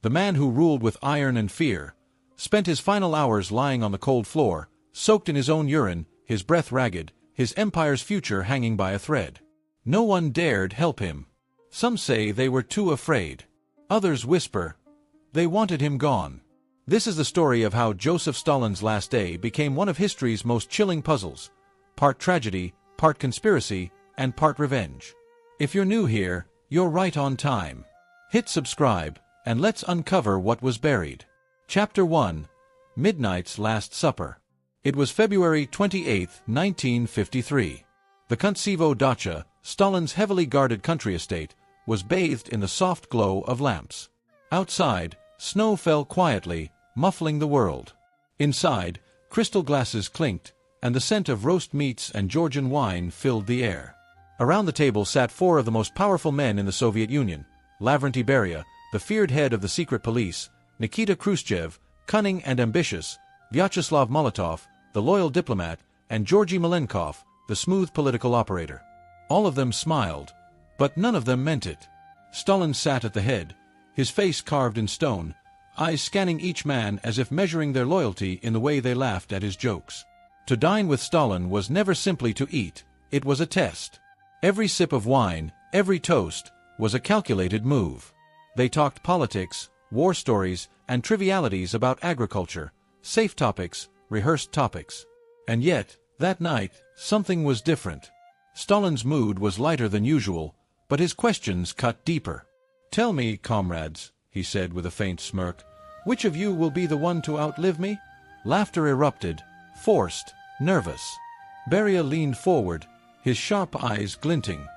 The man who ruled with iron and fear spent his final hours lying on the cold floor, soaked in his own urine, his breath ragged, his empire's future hanging by a thread. No one dared help him. Some say they were too afraid. Others whisper they wanted him gone. This is the story of how Joseph Stalin's last day became one of history's most chilling puzzles, part tragedy, part conspiracy, and part revenge. If you're new here, you're right on time. Hit subscribe, and let's uncover what was buried. Chapter 1. Midnight's Last Supper. It was February 28, 1953. The Kuntsevo dacha, Stalin's heavily guarded country estate, was bathed in the soft glow of lamps. Outside, snow fell quietly, muffling the world. Inside, crystal glasses clinked, and the scent of roast meats and Georgian wine filled the air. Around the table sat four of the most powerful men in the Soviet Union: Lavrentiy Beria, the feared head of the secret police; Nikita Khrushchev, cunning and ambitious; Vyacheslav Molotov, the loyal diplomat; and Georgy Malenkov, the smooth political operator. All of them smiled, but none of them meant it. Stalin sat at the head, his face carved in stone, eyes scanning each man as if measuring their loyalty in the way they laughed at his jokes. To dine with Stalin was never simply to eat, it was a test. Every sip of wine, every toast, was a calculated move. They talked politics, war stories, and trivialities about agriculture, safe topics, rehearsed topics. And yet, that night, something was different. Stalin's mood was lighter than usual, but his questions cut deeper. "Tell me, comrades," he said with a faint smirk, "which of you will be the one to outlive me?" Laughter erupted, forced, nervous. Beria leaned forward, his sharp eyes glinting.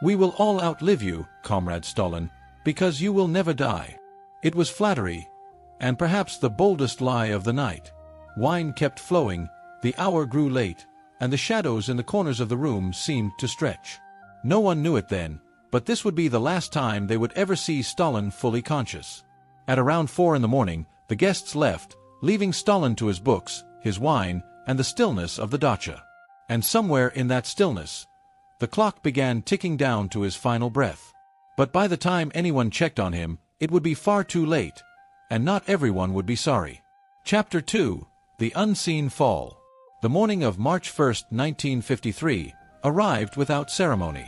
"We will all outlive you, Comrade Stalin, because you will never die." It was flattery, and perhaps the boldest lie of the night. Wine kept flowing, the hour grew late, and the shadows in the corners of the room seemed to stretch. No one knew it then, but this would be the last time they would ever see Stalin fully conscious. At around 4 in the morning, the guests left, leaving Stalin to his books, his wine, and the stillness of the dacha. And somewhere in that stillness, the clock began ticking down to his final breath. But by the time anyone checked on him, it would be far too late, and not everyone would be sorry. Chapter 2. The Unseen Fall. The morning of March 1, 1953, arrived without ceremony.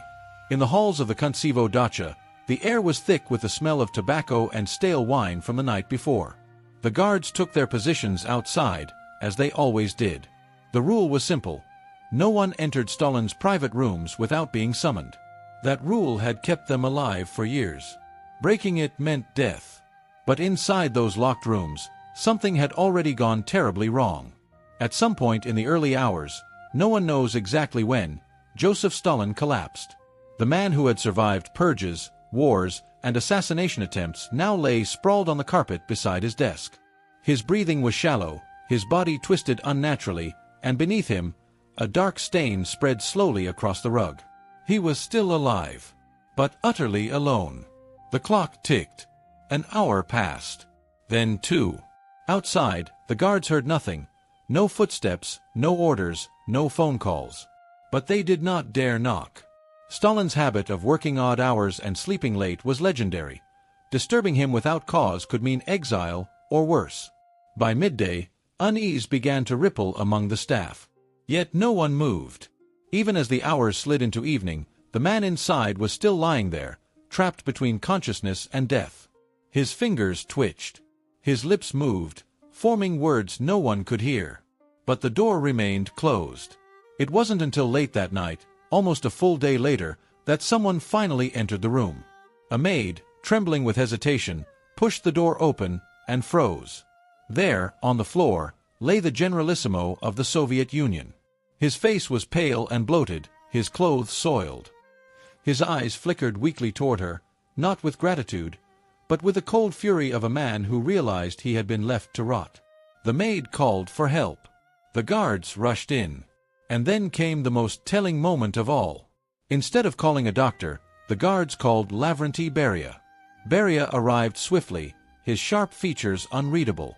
In the halls of the Kuntsevo dacha, the air was thick with the smell of tobacco and stale wine from the night before. The guards took their positions outside, as they always did. The rule was simple: no one entered Stalin's private rooms without being summoned. That rule had kept them alive for years. Breaking it meant death. But inside those locked rooms, something had already gone terribly wrong. At some point in the early hours, no one knows exactly when, Joseph Stalin collapsed. The man who had survived purges, wars, and assassination attempts now lay sprawled on the carpet beside his desk. His breathing was shallow, his body twisted unnaturally, and beneath him, a dark stain spread slowly across the rug. He was still alive, but utterly alone. The clock ticked. An hour passed. Then 2. Outside, the guards heard nothing. No footsteps, no orders, no phone calls. But they did not dare knock. Stalin's habit of working odd hours and sleeping late was legendary. Disturbing him without cause could mean exile, or worse. By midday, unease began to ripple among the staff. Yet no one moved. Even as the hours slid into evening, the man inside was still lying there, trapped between consciousness and death. His fingers twitched. His lips moved, forming words no one could hear. But the door remained closed. It wasn't until late that night, almost a full day later, that someone finally entered the room. A maid, trembling with hesitation, pushed the door open and froze. There, on the floor, lay the Generalissimo of the Soviet Union. His face was pale and bloated, his clothes soiled. His eyes flickered weakly toward her, not with gratitude, but with the cold fury of a man who realized he had been left to rot. The maid called for help. The guards rushed in. And then came the most telling moment of all. Instead of calling a doctor, the guards called Lavrentiy Beria. Beria arrived swiftly, his sharp features unreadable.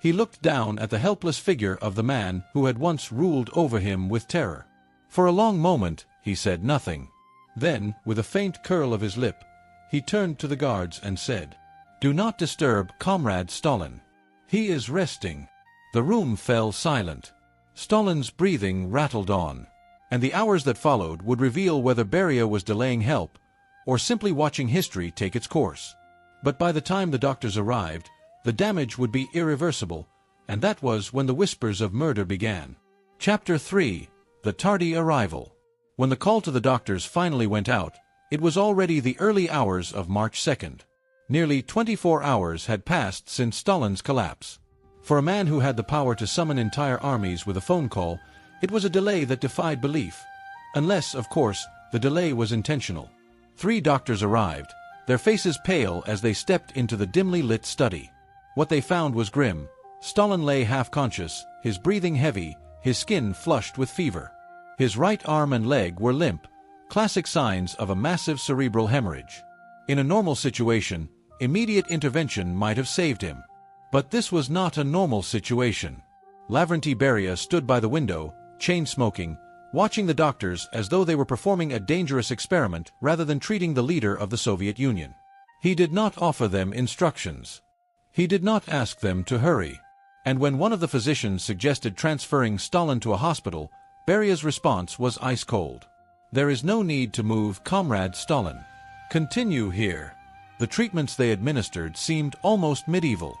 He looked down at the helpless figure of the man who had once ruled over him with terror. For a long moment, he said nothing. Then, with a faint curl of his lip, he turned to the guards and said, "Do not disturb Comrade Stalin. He is resting." The room fell silent. Stalin's breathing rattled on, and the hours that followed would reveal whether Beria was delaying help or simply watching history take its course. But by the time the doctors arrived, the damage would be irreversible, and that was when the whispers of murder began. Chapter 3: The Tardy Arrival. When the call to the doctors finally went out, it was already the early hours of March 2nd. Nearly 24 hours had passed since Stalin's collapse. For a man who had the power to summon entire armies with a phone call, it was a delay that defied belief. Unless, of course, the delay was intentional. 3 doctors arrived, their faces pale as they stepped into the dimly lit study. What they found was grim. Stalin lay half-conscious, his breathing heavy, his skin flushed with fever. His right arm and leg were limp, classic signs of a massive cerebral hemorrhage. In a normal situation, immediate intervention might have saved him. But this was not a normal situation. Lavrenti Beria stood by the window, chain-smoking, watching the doctors as though they were performing a dangerous experiment rather than treating the leader of the Soviet Union. He did not offer them instructions. He did not ask them to hurry. And when one of the physicians suggested transferring Stalin to a hospital, Beria's response was ice-cold. "There is no need to move, Comrade Stalin. Continue here." The treatments they administered seemed almost medieval.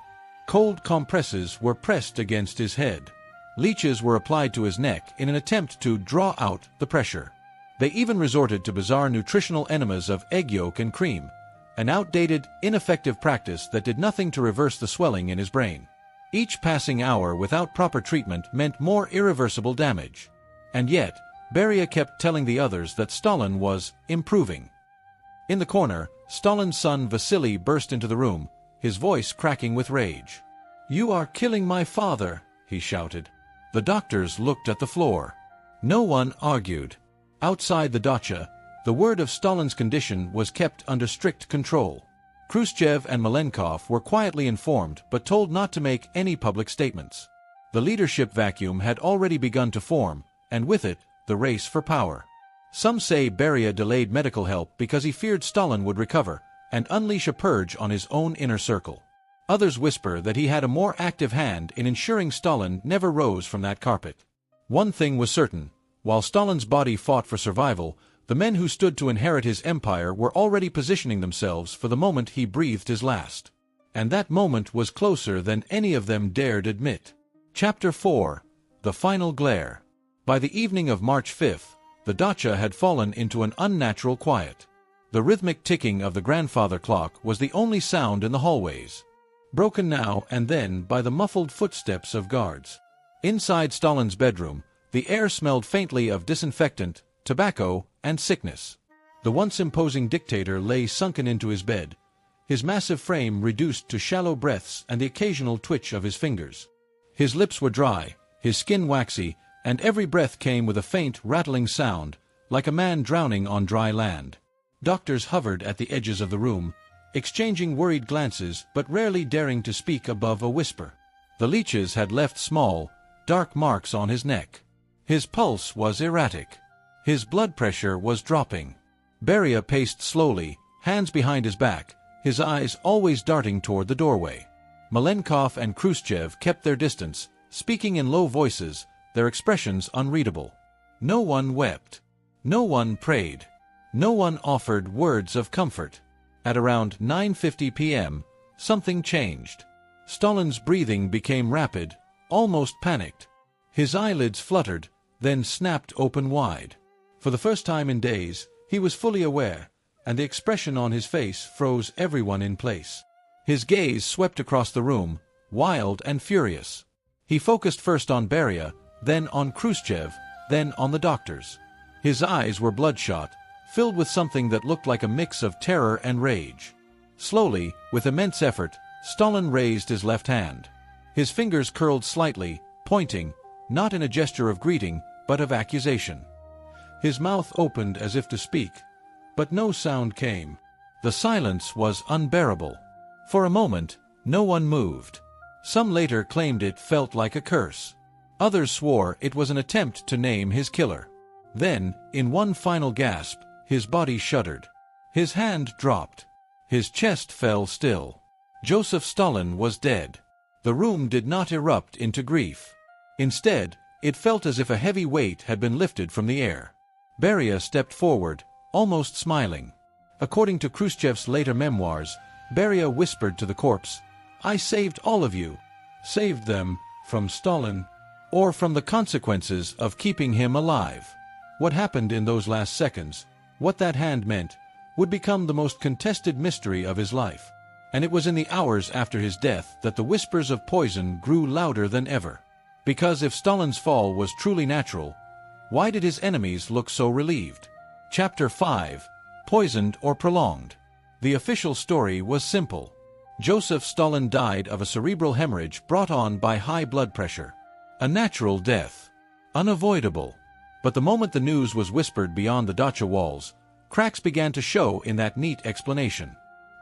Cold compresses were pressed against his head. Leeches were applied to his neck in an attempt to draw out the pressure. They even resorted to bizarre nutritional enemas of egg yolk and cream, an outdated, ineffective practice that did nothing to reverse the swelling in his brain. Each passing hour without proper treatment meant more irreversible damage. And yet, Beria kept telling the others that Stalin was improving. In the corner, Stalin's son Vasily burst into the room, his voice cracking with rage. "You are killing my father," he shouted. The doctors looked at the floor. No one argued. Outside the dacha, the word of Stalin's condition was kept under strict control. Khrushchev and Malenkov were quietly informed but told not to make any public statements. The leadership vacuum had already begun to form, and with it, the race for power. Some say Beria delayed medical help because he feared Stalin would recover and unleash a purge on his own inner circle. Others whisper that he had a more active hand in ensuring Stalin never rose from that carpet. One thing was certain: while Stalin's body fought for survival, the men who stood to inherit his empire were already positioning themselves for the moment he breathed his last. And that moment was closer than any of them dared admit. Chapter 4: The Final Glare. By the evening of March 5th, the dacha had fallen into an unnatural quiet. The rhythmic ticking of the grandfather clock was the only sound in the hallways, broken now and then by the muffled footsteps of guards. Inside Stalin's bedroom, the air smelled faintly of disinfectant, tobacco, and sickness. The once imposing dictator lay sunken into his bed, his massive frame reduced to shallow breaths and the occasional twitch of his fingers. His lips were dry, his skin waxy, and every breath came with a faint, rattling sound, like a man drowning on dry land. Doctors hovered at the edges of the room, exchanging worried glances but rarely daring to speak above a whisper. The leeches had left small, dark marks on his neck. His pulse was erratic. His blood pressure was dropping. Beria paced slowly, hands behind his back, his eyes always darting toward the doorway. Malenkov and Khrushchev kept their distance, speaking in low voices, their expressions unreadable. No one wept. No one prayed. No one offered words of comfort. At around 9:50 p.m., something changed. Stalin's breathing became rapid, almost panicked. His eyelids fluttered, then snapped open wide. For the first time in days, he was fully aware, and the expression on his face froze everyone in place. His gaze swept across the room, wild and furious. He focused first on Beria, then on Khrushchev, then on the doctors. His eyes were bloodshot, filled with something that looked like a mix of terror and rage. Slowly, with immense effort, Stalin raised his left hand. His fingers curled slightly, pointing, not in a gesture of greeting, but of accusation. His mouth opened as if to speak, but no sound came. The silence was unbearable. For a moment, no one moved. Some later claimed it felt like a curse. Others swore it was an attempt to name his killer. Then, in one final gasp, his body shuddered. His hand dropped. His chest fell still. Joseph Stalin was dead. The room did not erupt into grief. Instead, it felt as if a heavy weight had been lifted from the air. Beria stepped forward, almost smiling. According to Khrushchev's later memoirs, Beria whispered to the corpse, "I saved all of you." Saved them from Stalin, or from the consequences of keeping him alive. What happened in those last seconds, what that hand meant, would become the most contested mystery of his life. And it was in the hours after his death that the whispers of poison grew louder than ever. Because if Stalin's fall was truly natural, why did his enemies look so relieved? Chapter 5. Poisoned or Prolonged. The official story was simple. Joseph Stalin died of a cerebral hemorrhage brought on by high blood pressure. A natural death. Unavoidable. But the moment the news was whispered beyond the dacha walls, cracks began to show in that neat explanation.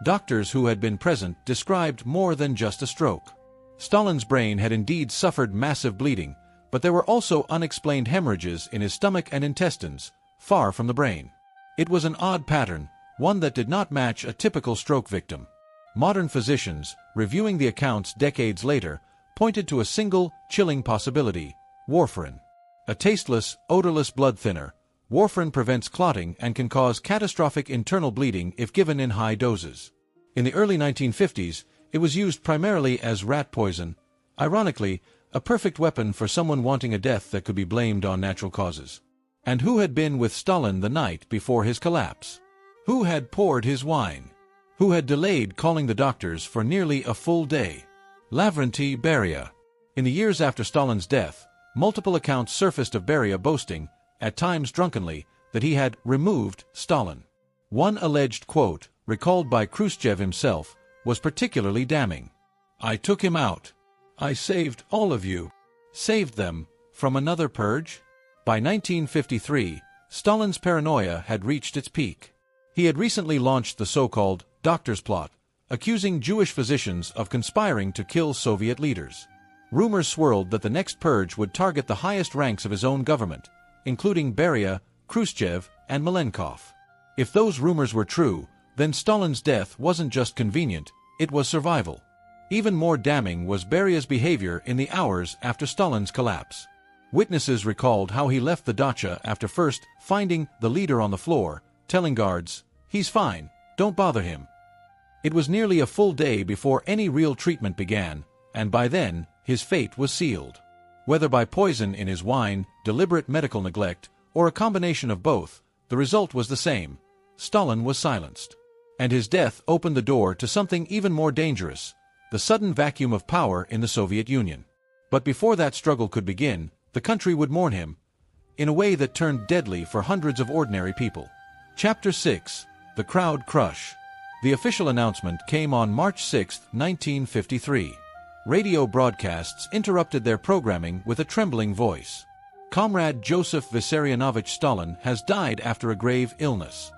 Doctors who had been present described more than just a stroke. Stalin's brain had indeed suffered massive bleeding, but there were also unexplained hemorrhages in his stomach and intestines, far from the brain. It was an odd pattern, one that did not match a typical stroke victim. Modern physicians, reviewing the accounts decades later, pointed to a single, chilling possibility: warfarin. A tasteless, odorless blood thinner, warfarin prevents clotting and can cause catastrophic internal bleeding if given in high doses. In the early 1950s, it was used primarily as rat poison, ironically, a perfect weapon for someone wanting a death that could be blamed on natural causes. And who had been with Stalin the night before his collapse? Who had poured his wine? Who had delayed calling the doctors for nearly a full day? Lavrentiy Beria. In the years after Stalin's death, multiple accounts surfaced of Beria boasting, at times drunkenly, that he had removed Stalin. One alleged quote, recalled by Khrushchev himself, was particularly damning. "I took him out. I saved all of you." Saved them from another purge? By 1953, Stalin's paranoia had reached its peak. He had recently launched the so-called doctor's plot, accusing Jewish physicians of conspiring to kill Soviet leaders. Rumors swirled that the next purge would target the highest ranks of his own government, including Beria, Khrushchev, and Malenkov. If those rumors were true, then Stalin's death wasn't just convenient, it was survival. Even more damning was Beria's behavior in the hours after Stalin's collapse. Witnesses recalled how he left the dacha after first finding the leader on the floor, telling guards, "He's fine, don't bother him." It was nearly a full day before any real treatment began, and by then, his fate was sealed. Whether by poison in his wine, deliberate medical neglect, or a combination of both, the result was the same: Stalin was silenced. And his death opened the door to something even more dangerous: the sudden vacuum of power in the Soviet Union. But before that struggle could begin, the country would mourn him, in a way that turned deadly for hundreds of ordinary people. Chapter 6. The Crowd Crush. The official announcement came on March 6, 1953. Radio broadcasts interrupted their programming with a trembling voice. Comrade Joseph Vissarionovich Stalin has died after a grave illness.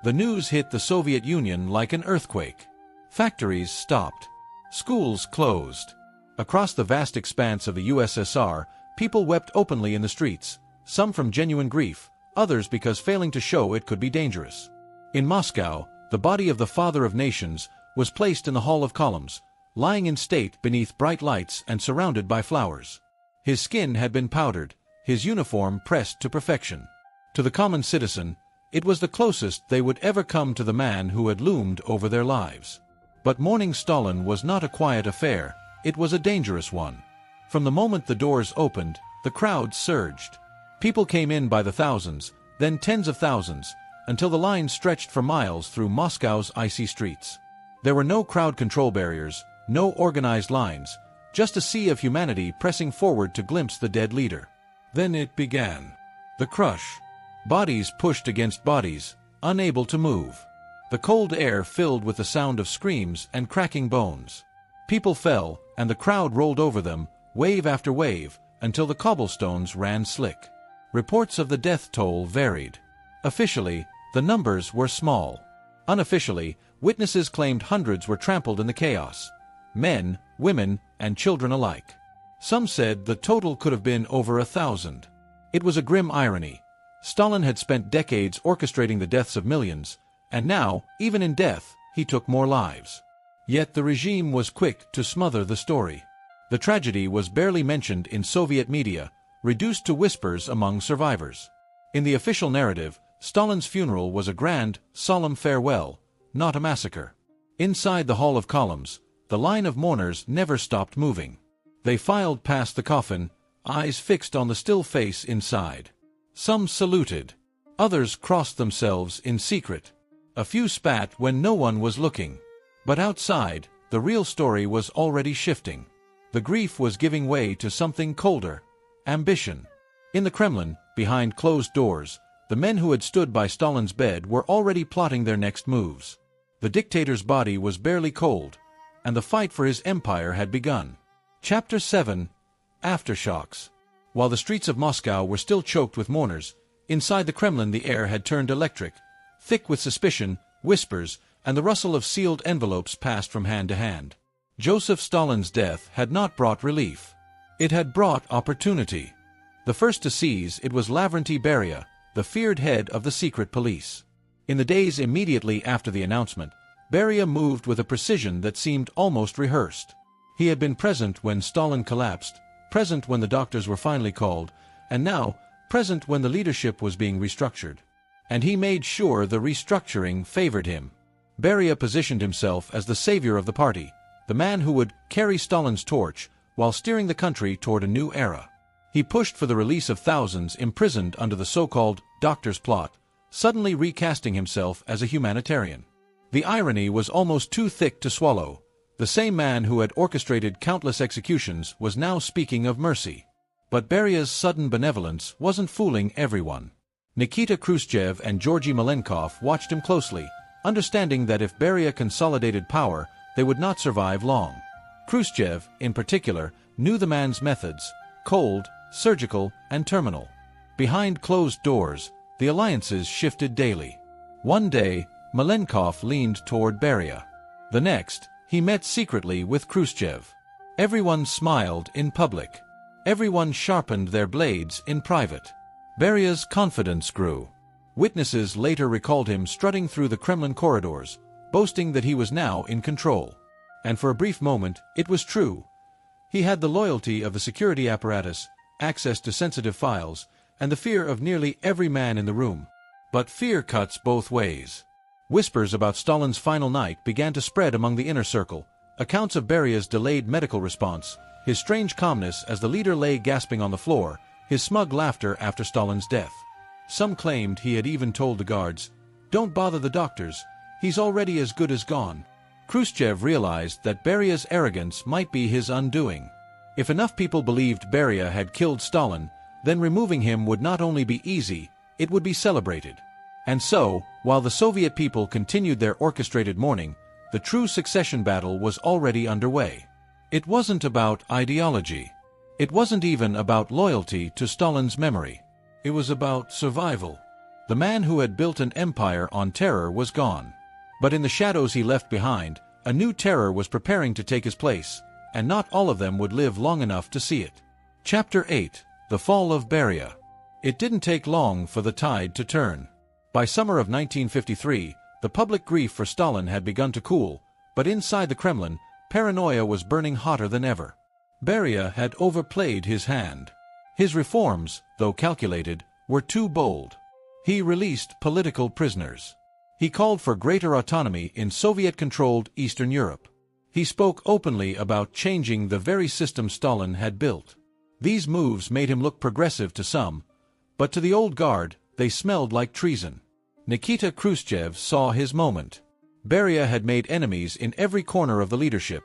The news hit the Soviet Union like an earthquake. Factories stopped. Schools closed. Across the vast expanse of the USSR, people wept openly in the streets, some from genuine grief, others because failing to show it could be dangerous. In Moscow, the body of the Father of Nations was placed in the Hall of Columns, lying in state beneath bright lights and surrounded by flowers. His skin had been powdered, his uniform pressed to perfection. To the common citizen, it was the closest they would ever come to the man who had loomed over their lives. But mourning Stalin was not a quiet affair, it was a dangerous one. From the moment the doors opened, the crowd surged. People came in by the thousands, then tens of thousands, until the lines stretched for miles through Moscow's icy streets. There were no crowd control barriers, no organized lines, just a sea of humanity pressing forward to glimpse the dead leader. Then it began. The crush. Bodies pushed against bodies, unable to move. The cold air filled with the sound of screams and cracking bones. People fell, and the crowd rolled over them, wave after wave, until the cobblestones ran slick. Reports of the death toll varied. Officially, the numbers were small. Unofficially, witnesses claimed hundreds were trampled in the chaos. Men, women, and children alike. Some said the total could have been over 1,000. It was a grim irony. Stalin had spent decades orchestrating the deaths of millions, and now, even in death, he took more lives. Yet the regime was quick to smother the story. The tragedy was barely mentioned in Soviet media, reduced to whispers among survivors. In the official narrative, Stalin's funeral was a grand, solemn farewell, not a massacre. Inside the Hall of Columns, the line of mourners never stopped moving. They filed past the coffin, eyes fixed on the still face inside. Some saluted. Others crossed themselves in secret. A few spat when no one was looking. But outside, the real story was already shifting. The grief was giving way to something colder: ambition. In the Kremlin, behind closed doors, the men who had stood by Stalin's bed were already plotting their next moves. The dictator's body was barely cold, and the fight for his empire had begun. Chapter 7: Aftershocks. While the streets of Moscow were still choked with mourners, inside the Kremlin the air had turned electric, thick with suspicion, whispers, and the rustle of sealed envelopes passed from hand to hand. Joseph Stalin's death had not brought relief. It had brought opportunity. The first to seize it was Lavrenti Beria, the feared head of the secret police. In the days immediately after the announcement, Beria moved with a precision that seemed almost rehearsed. He had been present when Stalin collapsed, present when the doctors were finally called, and now present when the leadership was being restructured. And he made sure the restructuring favored him. Beria positioned himself as the savior of the party, the man who would carry Stalin's torch while steering the country toward a new era. He pushed for the release of thousands imprisoned under the so-called doctor's plot, suddenly recasting himself as a humanitarian. The irony was almost too thick to swallow. The same man who had orchestrated countless executions was now speaking of mercy. But Beria's sudden benevolence wasn't fooling everyone. Nikita Khrushchev and Georgy Malenkov watched him closely, understanding that if Beria consolidated power, they would not survive long. Khrushchev, in particular, knew the man's methods: cold, surgical, and terminal. Behind closed doors, the alliances shifted daily. One day, Malenkov leaned toward Beria. The next, he met secretly with Khrushchev. Everyone smiled in public. Everyone sharpened their blades in private. Beria's confidence grew. Witnesses later recalled him strutting through the Kremlin corridors, boasting that he was now in control. And for a brief moment, it was true. He had the loyalty of the security apparatus, access to sensitive files, and the fear of nearly every man in the room. But fear cuts both ways. Whispers about Stalin's final night began to spread among the inner circle. Accounts of Beria's delayed medical response, his strange calmness as the leader lay gasping on the floor, his smug laughter after Stalin's death. Some claimed he had even told the guards, "Don't bother the doctors, he's already as good as gone." Khrushchev realized that Beria's arrogance might be his undoing. If enough people believed Beria had killed Stalin, then removing him would not only be easy, it would be celebrated. And so, while the Soviet people continued their orchestrated mourning, the true succession battle was already underway. It wasn't about ideology. It wasn't even about loyalty to Stalin's memory. It was about survival. The man who had built an empire on terror was gone. But in the shadows he left behind, a new terror was preparing to take his place, and not all of them would live long enough to see it. Chapter 8: The Fall of Beria. It didn't take long for the tide to turn. By summer of 1953, the public grief for Stalin had begun to cool, but inside the Kremlin, paranoia was burning hotter than ever. Beria had overplayed his hand. His reforms, though calculated, were too bold. He released political prisoners. He called for greater autonomy in Soviet-controlled Eastern Europe. He spoke openly about changing the very system Stalin had built. These moves made him look progressive to some, but to the old guard, they smelled like treason. Nikita Khrushchev saw his moment. Beria had made enemies in every corner of the leadership,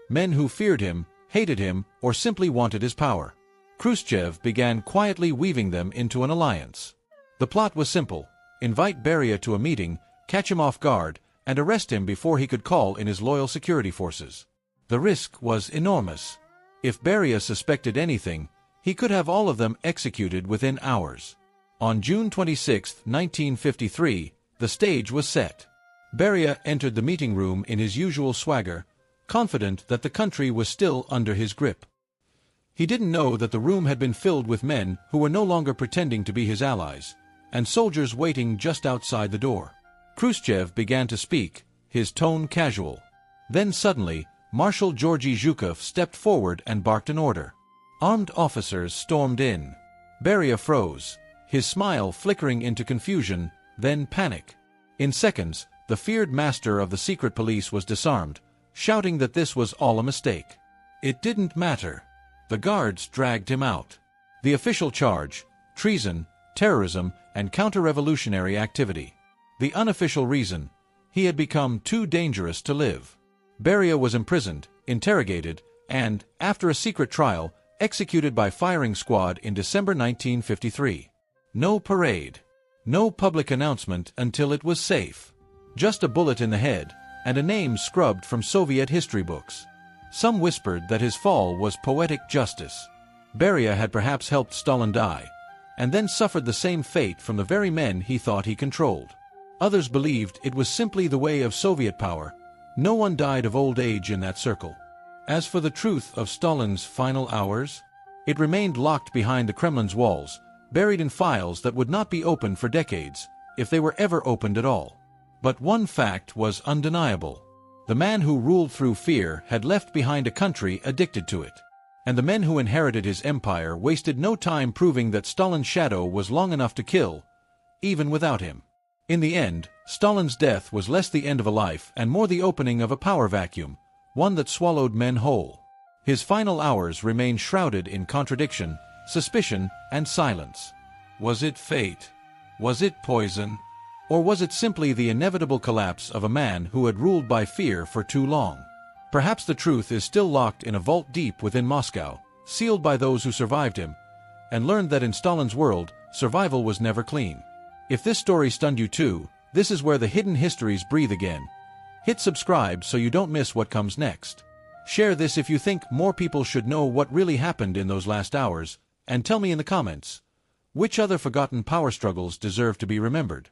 men who feared him, hated him, or simply wanted his power. Khrushchev began quietly weaving them into an alliance. The plot was simple: invite Beria to a meeting, catch him off guard, and arrest him before he could call in his loyal security forces. The risk was enormous. If Beria suspected anything, he could have all of them executed within hours. On June 26, 1953, the stage was set. Beria entered the meeting room in his usual swagger, confident that the country was still under his grip. He didn't know that the room had been filled with men who were no longer pretending to be his allies, and soldiers waiting just outside the door. Khrushchev began to speak, his tone casual. Then suddenly, Marshal Georgy Zhukov stepped forward and barked an order. Armed officers stormed in. Beria froze, his smile flickering into confusion, then panic. In seconds, the feared master of the secret police was disarmed, shouting that this was all a mistake. It didn't matter. The guards dragged him out. The official charge: treason, terrorism, and counter-revolutionary activity. The unofficial reason: he had become too dangerous to live. Beria was imprisoned, interrogated, and, after a secret trial, executed by firing squad in December 1953. No parade. No public announcement until it was safe. Just a bullet in the head, and a name scrubbed from Soviet history books. Some whispered that his fall was poetic justice. Beria had perhaps helped Stalin die, and then suffered the same fate from the very men he thought he controlled. Others believed it was simply the way of Soviet power. No one died of old age in that circle. As for the truth of Stalin's final hours, it remained locked behind the Kremlin's walls, buried in files that would not be opened for decades, if they were ever opened at all. But one fact was undeniable. The man who ruled through fear had left behind a country addicted to it. And the men who inherited his empire wasted no time proving that Stalin's shadow was long enough to kill, even without him. In the end, Stalin's death was less the end of a life and more the opening of a power vacuum, one that swallowed men whole. His final hours remained shrouded in contradiction, suspicion, and silence. Was it fate? Was it poison? Or was it simply the inevitable collapse of a man who had ruled by fear for too long? Perhaps the truth is still locked in a vault deep within Moscow, sealed by those who survived him, and learned that in Stalin's world, survival was never clean. If this story stunned you too, this is where the hidden histories breathe again. Hit subscribe so you don't miss what comes next. Share this if you think more people should know what really happened in those last hours, and tell me in the comments, which other forgotten power struggles deserve to be remembered?